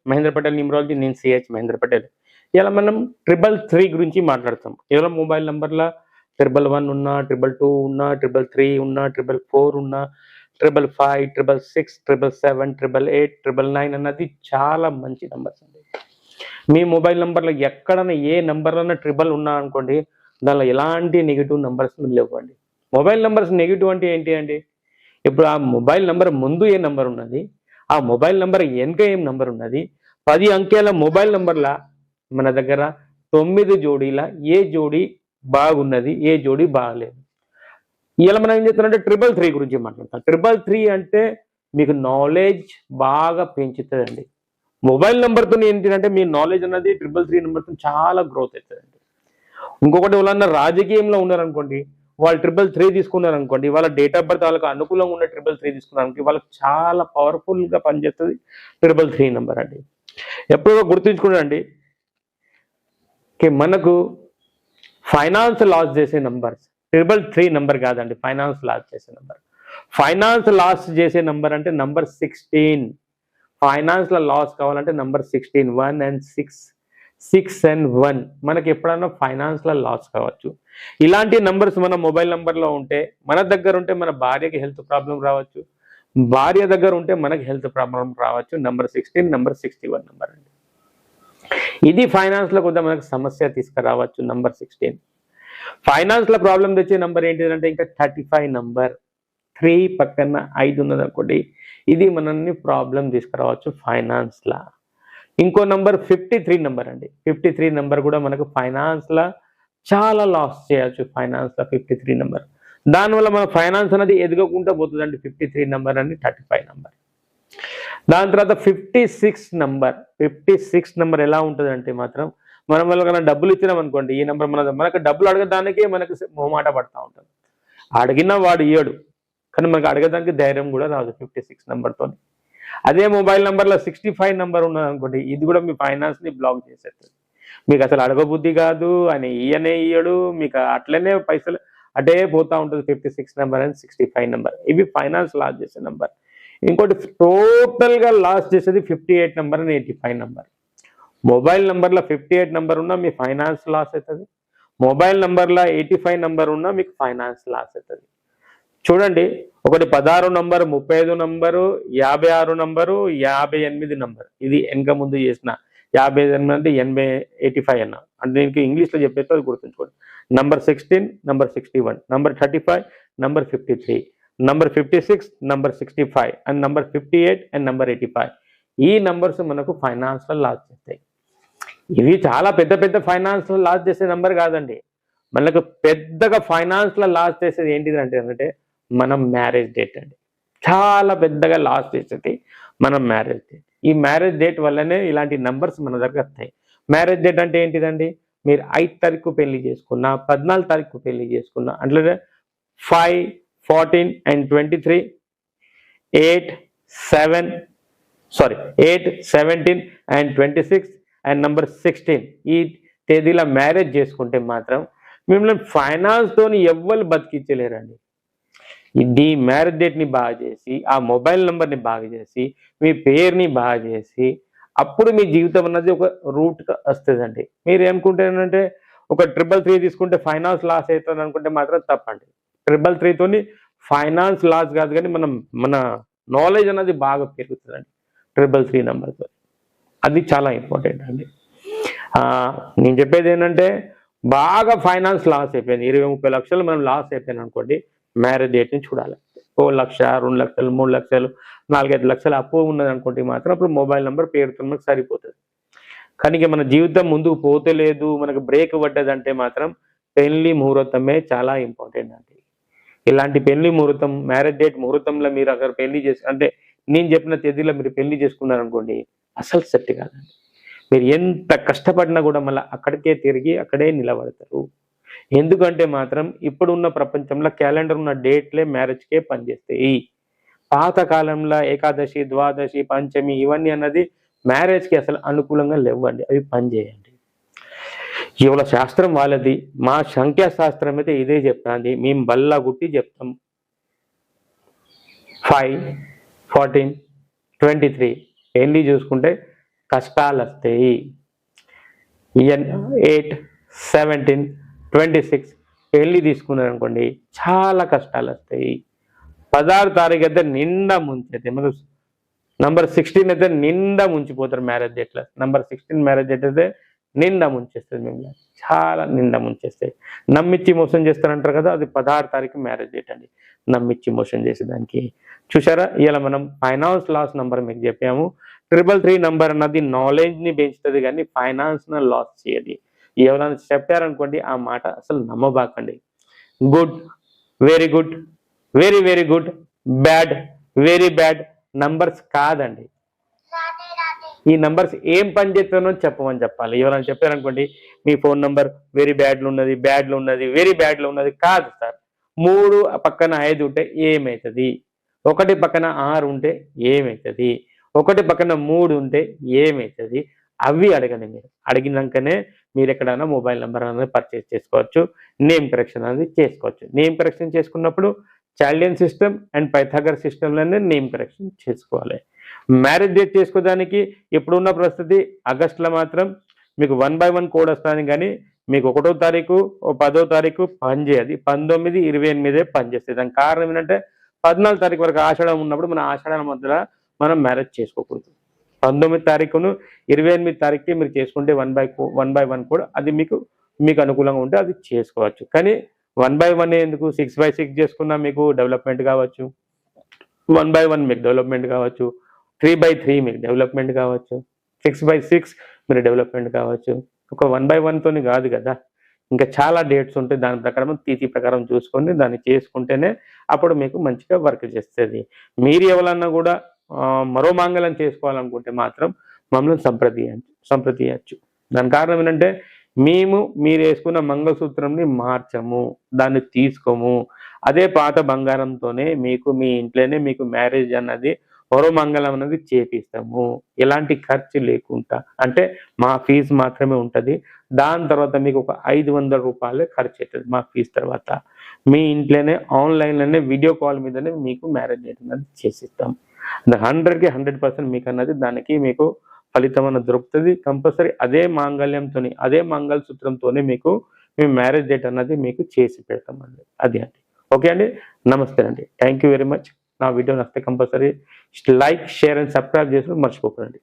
Mahindra Patel numerology, నేను CH Mahindra Patel. ఇలా మనం 333 గురించి మాట్లాడతాం. కేవలం మొబైల్ నంబర్ల 111 ఉన్నా, 222 ఉన్నా, 333 ఉన్నా, 444 ఉన్నా, 555, 666, 777, 888, 999 అన్నది చాలా మంచి నంబర్స్ అండి. మీ మొబైల్ నంబర్లో ఎక్కడన్నా ఏ నంబర్లన్నా ట్రిబల్ ఉన్నా అనుకోండి, దానిలో ఎలాంటి నెగిటివ్ నంబర్స్ లేవండి. మొబైల్ నంబర్స్ నెగిటివ్ అంటే ఏంటి అండి? ఇప్పుడు ఆ మొబైల్ నంబర్ ముందు ఏ నంబర్ ఉన్నది, ఆ మొబైల్ నంబర్ వెనుక ఏం నంబర్ ఉన్నది, 10 అంకెల మొబైల్ నంబర్ల మన దగ్గర 9 జోడీల ఏ జోడీ బాగున్నది, ఏ జోడీ బాగలేదు. ఇలా మనం ఏం చేస్తామంటే 333 గురించి మాట్లాడతాం. 333 అంటే మీకు నాలెడ్జ్ బాగా పెంచుతుందండి. మొబైల్ నెంబర్తో ఏంటంటే మీ నాలెడ్జ్ అన్నది 333 నెంబర్తో చాలా గ్రోత్ అవుతుందండి. ఇంకొకటి ఎవరన్నా రాజకీయంలో ఉన్నారనుకోండి, వాళ్ళు 333 తీసుకున్నారనుకోండి, వాళ్ళ డేట్ ఆఫ్ బర్త్ వాళ్ళకి అనుకూలంగా ఉన్న 333 తీసుకున్నారనుకోండి, వాళ్ళకి చాలా పవర్ఫుల్గా పనిచేస్తుంది 333 నెంబర్ అండి. ఎప్పుడో గుర్తుంచుకోండి, మనకు ఫైనాన్స్ లాస్ చేసే నంబర్స్ 333 నెంబర్ కాదండి, ఫైనాన్స్ లాస్ చేసే నెంబర్. ఫైనాన్స్ లాస్ చేసే నెంబర్ అంటే నంబర్ 16. ఫైనాన్స్లో లాస్ కావాలంటే నంబర్ 16, 1 and 6, 6 and 1 మనకి ఎప్పుడన్నా ఫైనాన్స్లో లాస్ కావచ్చు. ఇలాంటి నంబర్స్ మన మొబైల్ నంబర్లో ఉంటే, మన దగ్గర ఉంటే మన భార్యకి హెల్త్ ప్రాబ్లం రావచ్చు, భార్య దగ్గర ఉంటే మనకి హెల్త్ ప్రాబ్లం రావచ్చు. నంబర్ 16, నంబర్ 61 నెంబర్ అండి. ఇది ఫైనాన్స్లో కొంత మనకు సమస్య తీసుకురావచ్చు. నంబర్ 16 ఫైనాన్స్లో ప్రాబ్లం తెచ్చే నెంబర్ ఏంటిదంటే ఇంకా 35 నెంబర్. 3 పక్కన 5 ఉన్నది అనుకోండి, ఇది మనల్ని ప్రాబ్లం తీసుకురావచ్చు ఫైనాన్స్లా. ఇంకో నంబర్ 53 నెంబర్ అండి. 53 నెంబర్ కూడా మనకు ఫైనాన్స్లా చాలా లాస్ చేయొచ్చు. ఫైనాన్స్లో 53 నెంబర్, దానివల్ల మన ఫైనాన్స్ అనేది ఎదగకుండా పోతుందండి. 53 నెంబర్ అండి, 35 నెంబర్. దాని తర్వాత 56 నెంబర్. 56 నెంబర్ ఎలా ఉంటుందంటే మాత్రం, మనం వాళ్ళకన్నా డబ్బులు ఇచ్చినాం అనుకోండి, ఈ నెంబర్ మనకు డబ్బులు అడగడానికే మనకు మొహమాట పడతా ఉంటాం. అడిగినా వాడు ఇయ్యడు, కానీ మనకు అడగడానికి ధైర్యం కూడా రాదు 56 నెంబర్తో. అదే మొబైల్ నెంబర్లో 65 నెంబర్ ఉన్నది అనుకోండి, ఇది కూడా మీ ఫైనాన్స్ని బ్లాక్ చేసేస్తుంది. మీకు అసలు అడగబుద్ధి కాదు, ఆయన ఇయ్యనే ఇయ్యడు, మీకు అట్లనే పైసలు అటే పోతూ ఉంటుంది. 56 నెంబర్ అండ్ 65 నెంబర్, ఇవి ఫైనాన్స్ లాస్ చేసే నెంబర్. ఇంకోటి టోటల్గా లాస్ చేసేది 58 నెంబర్ అండ్ 85 నెంబర్. మొబైల్ నెంబర్లో 58 నెంబర్ ఉన్నా మీ ఫైనాన్స్ లాస్ అవుతుంది. మొబైల్ నెంబర్లో 85 నెంబర్ ఉన్నా మీకు ఫైనాన్స్ లాస్ అవుతుంది. చూడండి, ఒకటి 16 నంబరు, 35 నంబరు, 56 నంబరు, 58 నంబర్. ఇది వెనక ముందు చేసిన 58 అంటే 85 అన్న అంటే దీనికి ఇంగ్లీష్లో చెప్పేస్తే అది గుర్తుంచుకోండి. Number 16, number 61, number 35, number 53, number 56, number 65 and number 58 and number 85. ఈ నంబర్స్ మనకు ఫైనాన్స్లో లాస్ చేస్తాయి. ఇవి చాలా పెద్ద పెద్ద ఫైనాన్స్లో లాస్ చేసే నెంబర్ కాదండి. మనకు పెద్దగా ఫైనాన్స్లో లాస్ చేసేది ఏంటిది అంటే మనం మ్యారేజ్ డేట్ అండి. చాలా పెద్దగా లాస్ చేసేది మనం మ్యారేజ్ డేట్. ఈ మ్యారేజ్ డేట్ వల్లనే ఇలాంటి నంబర్స్ మన దగ్గర వస్తాయి. మ్యారేజ్ డేట్ అంటే ఏంటిదండి, మీరు 5 తారీఖు పెళ్లి చేసుకున్నా, 14 తారీఖు పెళ్లి చేసుకున్నా, అట్లనే 5, 14 and 23, 8, 17 and 26 అండ్ నంబర్ 16 ఈ తేదీల మ్యారేజ్ చేసుకుంటే మాత్రం మిమ్మల్ని ఫైనాన్స్తో ఎవ్వరు బతికించలేరండి. ఇది మ్యారేజ్ డేట్ని బాగా చేసి, ఆ మొబైల్ నెంబర్ని బాగా చేసి, మీ పేరుని బాగా చేసి, అప్పుడు మీ జీవితం అన్నది ఒక రూట్గా వస్తుందండి. మీరు ఏమనుకుంటారంటే ఒక 333 తీసుకుంటే ఫైనాన్స్ లాస్ అవుతుంది అనుకుంటే మాత్రం తప్పండి. 333తోని ఫైనాన్స్ లాస్ కాదు, కానీ మన నాలెడ్జ్ అనేది బాగా పెరుగుతుందండి 333 నెంబర్తో. అది చాలా ఇంపార్టెంట్ అండి. నేను చెప్పేది ఏంటంటే, బాగా ఫైనాన్స్ లాస్ అయిపోయింది, 20-30 లక్షలు మనం లాస్ అయిపోయాను అనుకోండి, మ్యారేజ్ డేట్ని చూడాలి. 1 లక్ష, 2 లక్షలు, 3 లక్షలు, 4-5 లక్షలు అప్పు ఉన్నది అనుకుంటే మాత్రం అప్పుడు మొబైల్ నెంబర్ పేరుతో మనకు సరిపోతుంది. కానీ మన జీవితం ముందుకు పోతలేదు, మనకు బ్రేక్ పడ్డదంటే మాత్రం పెళ్లి ముహూర్తమే చాలా ఇంపార్టెంట్ అండి. ఇలాంటి పెళ్లి ముహూర్తం, మ్యారేజ్ డేట్ ముహూర్తంలో మీరు అక్కడ పెళ్లి చేసి అంటే నేను చెప్పిన తేదీలో మీరు పెళ్లి చేసుకున్నారనుకోండి, అసలు సెట్ కాదండి. మీరు ఎంత కష్టపడినా కూడా మళ్ళీ అక్కడికే తిరిగి అక్కడే నిలబడతారు. ఎందుకంటే మాత్రం ఇప్పుడున్న ప్రపంచంలో క్యాలెండర్ ఉన్న డేట్లే మ్యారేజ్కే పనిచేస్తాయి. పాతకాలంలో ఏకాదశి, ద్వాదశి, పంచమి ఇవన్నీ అన్నది మ్యారేజ్కి అసలు అనుకూలంగా లేవండి, అవి పనిచేయండి. ఇవాళ శాస్త్రం వాళ్ళది, మా సంఖ్యాశాస్త్రం అయితే ఇదే చెప్తాంది. మేము బల్లా గుట్టి చెప్తాం. 5, 14, 23 పెళ్లి చూసుకుంటే కష్టాలు వస్తాయి. 8, 17, 26 పెళ్లి తీసుకున్నారు అనుకోండి, చాలా కష్టాలు వస్తాయి. 16 తారీఖు అయితే నిండా ముంచైతే మనం నంబర్ 16 అయితే నిండా ముంచిపోతారు మ్యారేజ్ డేట్లో. నంబర్ 16 మ్యారేజ్ డేట్ అయితే నిండా ముంచేస్తుంది మిమ్మల్ని, చాలా నిండా ముంచేస్తాయి. నమ్మిచ్చి మోసం చేస్తారంటారు కదా, అది 16 తారీఖు మ్యారేజ్ డేట్ అండి, నమ్మిచ్చి మోసం చేసేదానికి. చూసారా, ఇలా మనం ఫైనాన్స్ లాస్ నంబర్ మీకు చెప్పాము. 333 నంబర్ అన్నది నాలెడ్జ్ని పెంచుతుంది కానీ ఫైనాన్స్ని లాస్ చేయదు. ఎవరైనా చెప్పారనుకోండి ఆ మాట అసలు నమ్మబాకండి. Good, very good, very very good, bad, very bad numbers కాదండి. ఈ నంబర్స్ ఏం పని చేస్తానో చెప్పమని చెప్పాలి. ఎవరైనా చెప్పారనుకోండి మీ ఫోన్ నంబర్ వెరీ బ్యాడ్లో ఉన్నది, బ్యాడ్లో ఉన్నది, వెరీ బ్యాడ్లో ఉన్నది కాదు సార్. 3 పక్కన 5 ఉంటే ఏమవుతుంది, 1 పక్కన 6 ఉంటే ఏమవుతుంది, 1 పక్కన 3 ఉంటే ఏమవుతుంది, అవి అడగండి. మీరు అడిగినాకనే మీరు ఎక్కడైనా మొబైల్ నెంబర్ అనేది పర్చేస్ చేసుకోవచ్చు, నేమ్ కరెక్షన్ అనేది చేసుకోవచ్చు. నేమ్ కరెక్షన్ చేసుకున్నప్పుడు చాల్డియన్ సిస్టమ్ అండ్ పైథాగరస్ సిస్టంలోనే నేమ్ కరెక్షన్ చేసుకోవాలి. మ్యారేజ్ డేట్ చేసుకోవడానికి ఇప్పుడున్న పరిస్థితి ఆగస్టులో మాత్రం మీకు 1 by 1 కోడ్ వస్తుంది, కానీ మీకు 1వ తారీఖు 10వ తారీఖు పనిచేయదు, 19, 28 పనిచేస్తుంది. దానికి కారణం ఏంటంటే 14 తారీఖు వరకు ఆషాఢం ఉన్నప్పుడు మన ఆషాఢం మధ్యలో మనం మ్యారేజ్ చేసుకోకూడదు. 19 తారీఖును 28 తారీఖుకి మీరు చేసుకుంటే 1 by 1 కోడ్ అది మీకు అనుకూలంగా ఉంటే అది చేసుకోవచ్చు. కానీ 1 by 1 ఎందుకు, 6 by 6 చేసుకున్నా మీకు డెవలప్మెంట్ కావచ్చు, 1 by 1 మీకు డెవలప్మెంట్ కావచ్చు, 3 by 3 మీకు డెవలప్మెంట్ కావచ్చు, 6 by 6 మీరు డెవలప్మెంట్ కావచ్చు. ఒక 1 by 1తోని కాదు కదా, ఇంకా చాలా డేట్స్ ఉంటాయి. దాని ప్రకారం తిథి ప్రకారం చూసుకొని దాన్ని చేసుకుంటేనే అప్పుడు మీకు మంచిగా వర్క్ చేస్తుంది. మీరు ఎవరన్నా కూడా మరో మాంగళ్యం చేసుకోవాలనుకుంటే మాత్రం మమ్మల్ని సంప్రదించచ్చు. దాని కారణం ఏంటంటే మీరు వేసుకున్న మంగళసూత్రంని మార్చము, దాన్ని తీసుకోము. అదే పాత బంగారంతోనే మీకు మీ ఇంట్లోనే మీకు మ్యారేజ్ అన్నది మరో మంగళం అనేది చేపిస్తాము, ఎలాంటి ఖర్చు లేకుండా. అంటే మా ఫీజు మాత్రమే ఉంటుంది. దాని తర్వాత మీకు ఒక 500 రూపాయలే ఖర్చు అవుతుంది మా ఫీజు తర్వాత. మీ ఇంట్లోనే ఆన్లైన్లోనే వీడియో కాల్ మీదనే మీకు మ్యారేజ్ డేట్ అనేది చేసిస్తాం. 100కి 100% మీకు అన్నది దానికి మీకు ఫలితం అన్నది దొరుకుతుంది. కంపల్సరీ అదే మాంగళ్యంతోని అదే మంగళసూత్రంతోనే మీకు మేము మ్యారేజ్ డేట్ అన్నది మీకు చేసి పెడతామండి. అది అండి. ఓకే అండి, నమస్తే అండి, థ్యాంక్ యూ వెరీ మచ్. నా వీడియో నచ్చితే compulsory like, share and subscribe చేసి మర్చిపోకండి.